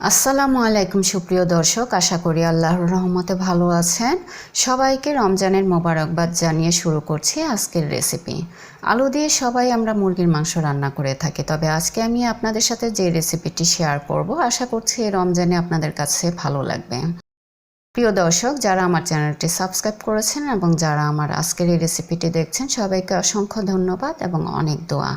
আসসালামু আলাইকুম সুপ্রিয় দর্শক, আশা করি আল্লাহর রহমতে ভালো আছেন। সবাইকে রমজানের মোবারকবাদ জানিয়ে শুরু করছি আজকের রেসিপি। আলু দিয়ে সবাই আমরা মুরগির মাংস রান্না করে থাকি, তবে আজকে আমি আপনাদের সাথে যে রেসিপিটি শেয়ার করব, আশা করছি এই রমজানে আপনাদের কাছে ভালো লাগবে। প্রিয় দর্শক, যারা আমার চ্যানেলটি সাবস্ক্রাইব করেছেন এবং যারা আমার আজকের এই রেসিপিটি দেখছেন, সবাইকে অসংখ্য ধন্যবাদ এবং অনেক দোয়া।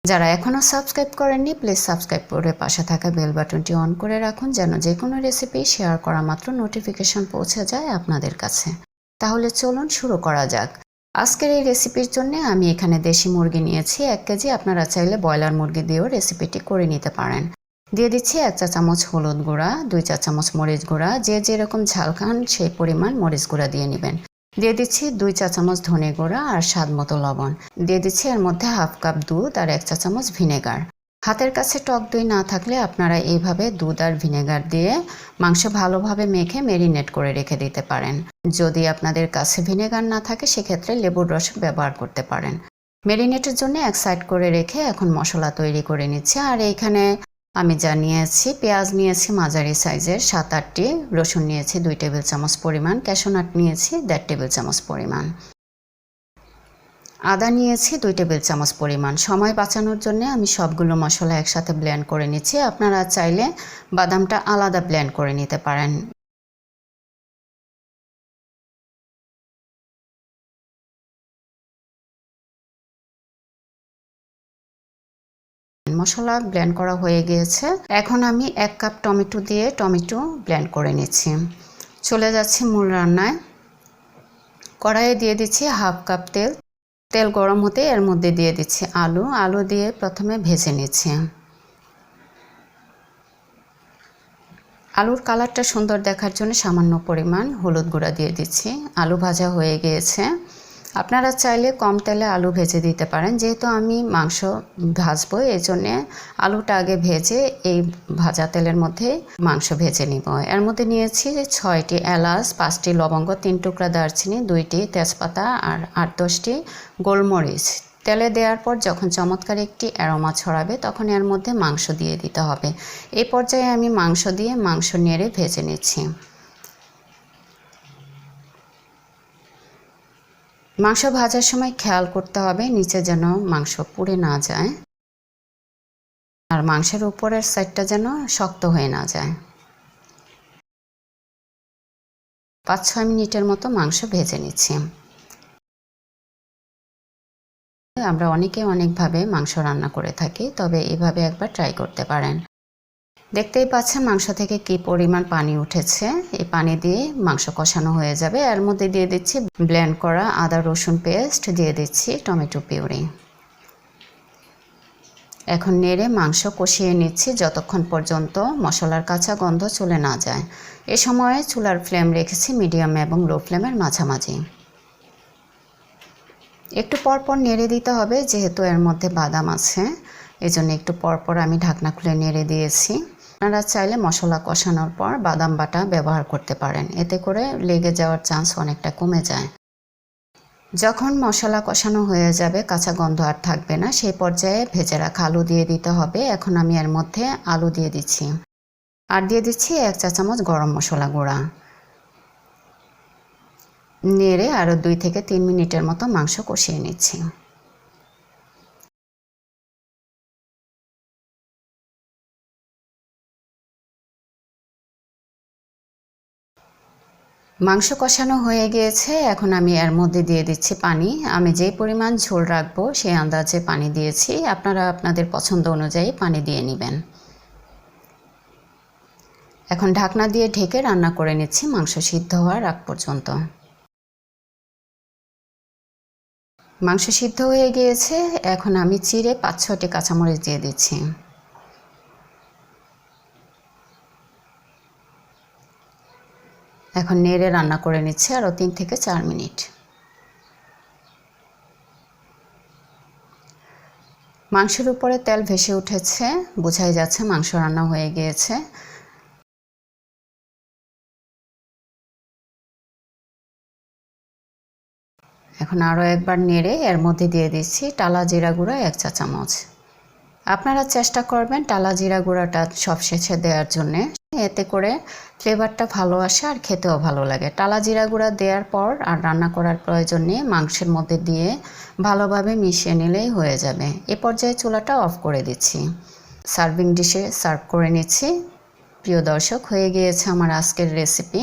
যারা এখনও সাবস্ক্রাইব করেননি, প্লিজ সাবস্ক্রাইব করে পাশে থাকা বেল বাটনটি অন করে রাখুন, যেন যে কোনো রেসিপি শেয়ার করা মাত্র নোটিফিকেশন পৌঁছে যায় আপনাদের কাছে। তাহলে চলুন শুরু করা যাক। আজকের এই রেসিপির জন্য আমি এখানে দেশি মুরগি নিয়েছি 1 কেজি। আপনারা চাইলে ব্রয়লার মুরগি দিয়েও রেসিপিটি করে নিতে পারেন। দিয়ে দিচ্ছি 1 চা চামচ হলুদ গুঁড়া, 2 চা চামচ মরিচ গুঁড়া, যে যেরকম ঝাল খান সেই পরিমাণ মরিচ গুঁড়া দিয়ে নেবেন। দিয়ে দিচ্ছি 2 চা চামচ ধনে গুঁড়া আর স্বাদ মতো লবণ। দিয়ে দিচ্ছি এর মধ্যে হাফ কাপ দুধ আর 1 চা চামচ ভিনেগার। হাতের কাছে টক দই না থাকলে আপনারা এইভাবে দুধ আর ভিনেগার দিয়ে মাংস ভালোভাবে মেখে ম্যারিনেট করে রেখে দিতে পারেন। যদি আপনাদের কাছে ভিনেগার না থাকে, সেক্ষেত্রে লেবুর রস ব্যবহার করতে পারেন। ম্যারিনেটের জন্য এক সাইড করে রেখে এখন মশলা তৈরি করে নিচ্ছি। আর এইখানে আমি যা নিয়েছি, পেঁয়াজ নিয়েছি মাঝারি সাইজের 7-8টি, রসুন নিয়েছি 2 টেবিল চামচ পরিমাণ, ক্যাশু নাট নিয়েছি 1.5 টেবিল চামচ পরিমাণ, আদা নিয়েছি 2 টেবিল চামচ পরিমাণ। সময় বাঁচানোর জন্য আমি সবগুলো মশলা একসাথে ব্লেন্ড করে নিচ্ছি। আপনারা চাইলে বাদামটা আলাদা ব্লেন্ড করে নিতে পারেন। মশলা ব্লেন্ড করা হয়ে গিয়েছে। এখন আমি 1 কাপ টমেটো দিয়ে টমেটো ব্লেন্ড করে নিচ্ছি। চলে যাচ্ছি মূল রান্নায়। কড়াইয়ে দিয়ে দিচ্ছি হাফ কাপ তেল। তেল গরম হতে এর মধ্যে দিয়ে দিচ্ছি আলু দিয়ে প্রথমে ভেজে নিচ্ছি। আলুর কালারটা সুন্দর দেখার জন্য সামান্য পরিমাণ হলুদ গুঁড়া দিয়ে দিচ্ছি। আলু ভাজা হয়ে গিয়েছে। আপনারা চাইলে কম তেলে আলু ভেজে দিতে পারেন। যেহেতু আমি মাংস ভাজবো, এই জন্যে আলুটা আগে ভেজে এই ভাজা তেলের মধ্যে মাংস ভেজে নিব। এর মধ্যে নিয়েছি 6টি এলাচ, 5টি লবঙ্গ, 3 টুকরা দারচিনি, 2টি তেজপাতা আর 8-10টি গোলমরিচ। তেলে দেওয়ার পর যখন চমৎকার একটি অ্যারোমা ছড়াবে, তখন এর মধ্যে মাংস দিয়ে দিতে হবে। এই পর্যায়ে আমি মাংস দিয়ে মাংস নেড়ে ভেজে নিচ্ছি। মাংস ভাজার সময় খেয়াল করতে হবে নিচে যেন মাংস পুড়ে না যায়, আর মাংসের উপরের সাইডটা যেন শক্ত হয়ে না যায়। 5-6 মিনিটের মতো মাংস ভেজে নিচ্ছি। আমরা অনেকে অনেকভাবে মাংস রান্না করে থাকি, তবে এভাবে একবার ট্রাই করতে পারেন। দেখতেই পাচ্ছেন মাংস থেকে কি পরিমাণ পানি উঠেছে। এই পানি দিয়ে মাংস কষানো হয়ে যাবে। এর মধ্যে দিয়ে দিচ্ছি ব্লেন্ড করা আদা রসুন পেস্ট, দিয়ে দিচ্ছি টমেটো পিউরি। এখন নেড়ে মাংস কষিয়ে নিচ্ছি যতক্ষণ পর্যন্ত মশলার কাঁচা গন্ধ চলে না যায়। এ সময়ে চুলার ফ্লেম রেখেছি মিডিয়াম এবং লো ফ্লেমের মাঝামাঝি। একটু পরপর নেড়ে দিতে হবে, যেহেতু এর মধ্যে বাদাম আছে, এজন্য একটু পরপর আমি ঢাকনা খুলে নেড়ে দিয়েছি। আপনারা চাইলে মশলা কষানোর পর বাদাম বাটা ব্যবহার করতে পারেন, এতে করে লেগে যাওয়ার চান্স অনেকটা কমে যায়। যখন মশলা কষানো হয়ে যাবে, কাঁচা গন্ধ আর থাকবে না, সেই পর্যায়ে ভেজে রাখা আলু দিয়ে দিতে হবে। এখন আমি এর মধ্যে আলু দিয়ে দিচ্ছি আর দিয়ে দিচ্ছি 1 চা চামচ গরম মশলা গুঁড়া। নেড়ে আরও 2 থেকে 3 মিনিটের মতো মাংস কষিয়ে নিচ্ছি। মাংস কষানো হয়ে গিয়েছে। এখন আমি এর মধ্যে দিয়ে দিচ্ছি পানি। আমি যেই পরিমাণ ঝোল রাখবো সেই আন্দাজে পানি দিয়েছি। আপনারা আপনাদের পছন্দ অনুযায়ী পানি দিয়ে নেবেন। এখন ঢাকনা দিয়ে ঢেকে রান্না করে নিচ্ছি মাংস সিদ্ধ হওয়ার আগ পর্যন্ত। মাংস সিদ্ধ হয়ে গিয়েছে। এখন আমি চিড়ে 5-6টি কাঁচামরিচ দিয়ে দিচ্ছি। এখন নেড়ে রান্না করে নিচ্ছি আরও 3 থেকে 4 মিনিট। মাংসের উপরে তেল ভেসে উঠেছে, বোঝাই যাচ্ছে মাংস রান্না হয়ে গিয়েছে। এখন আরও একবার নেড়ে এর মধ্যে দিয়ে দিচ্ছি টালা জিরা গুঁড়া 1 চা চামচ। আপনারা চেষ্টা করবেন টালা জিরা গুঁড়াটা সবশেষে দেওয়ার জন্য, এতে করে ফ্লেভারটা ভালো আসে আর খেতেও ভালো লাগে। টালা জিরা গুঁড়া দেওয়ার পর আর রান্না করার প্রয়োজন নেই, মাংসের মধ্যে দিয়ে ভালোভাবে মিশিয়ে নিলেই হয়ে যাবে। এ পর্যায়ে চুলাটা অফ করে দিচ্ছি, সার্ভিং ডিশে সার্ভ করে নিচ্ছি। প্রিয় দর্শক, হয়ে গিয়েছে আমার আজকের রেসিপি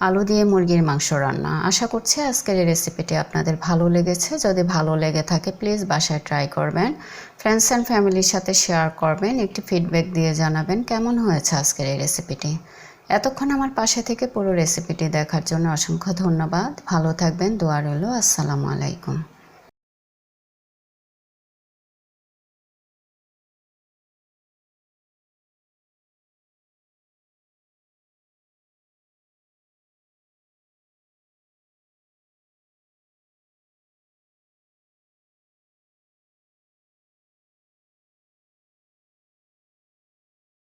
আলু দিয়ে মুরগির মাংস রান্না। আশা করছি আজকের এই রেসিপিটি আপনাদের ভালো লেগেছে। যদি ভালো লেগে থাকে প্লিজ বাসায় ট্রাই করবেন, ফ্রেন্ডস অ্যান্ড ফ্যামিলির সাথে শেয়ার করবেন, একটি ফিডব্যাক দিয়ে জানাবেন কেমন হয়েছে আজকের এই রেসিপিটি। এতক্ষণ আমার পাশে থেকে পুরো রেসিপিটি দেখার জন্য অসংখ্য ধন্যবাদ। ভালো থাকবেন, দোয়া রইল। আসসালামু আলাইকুম।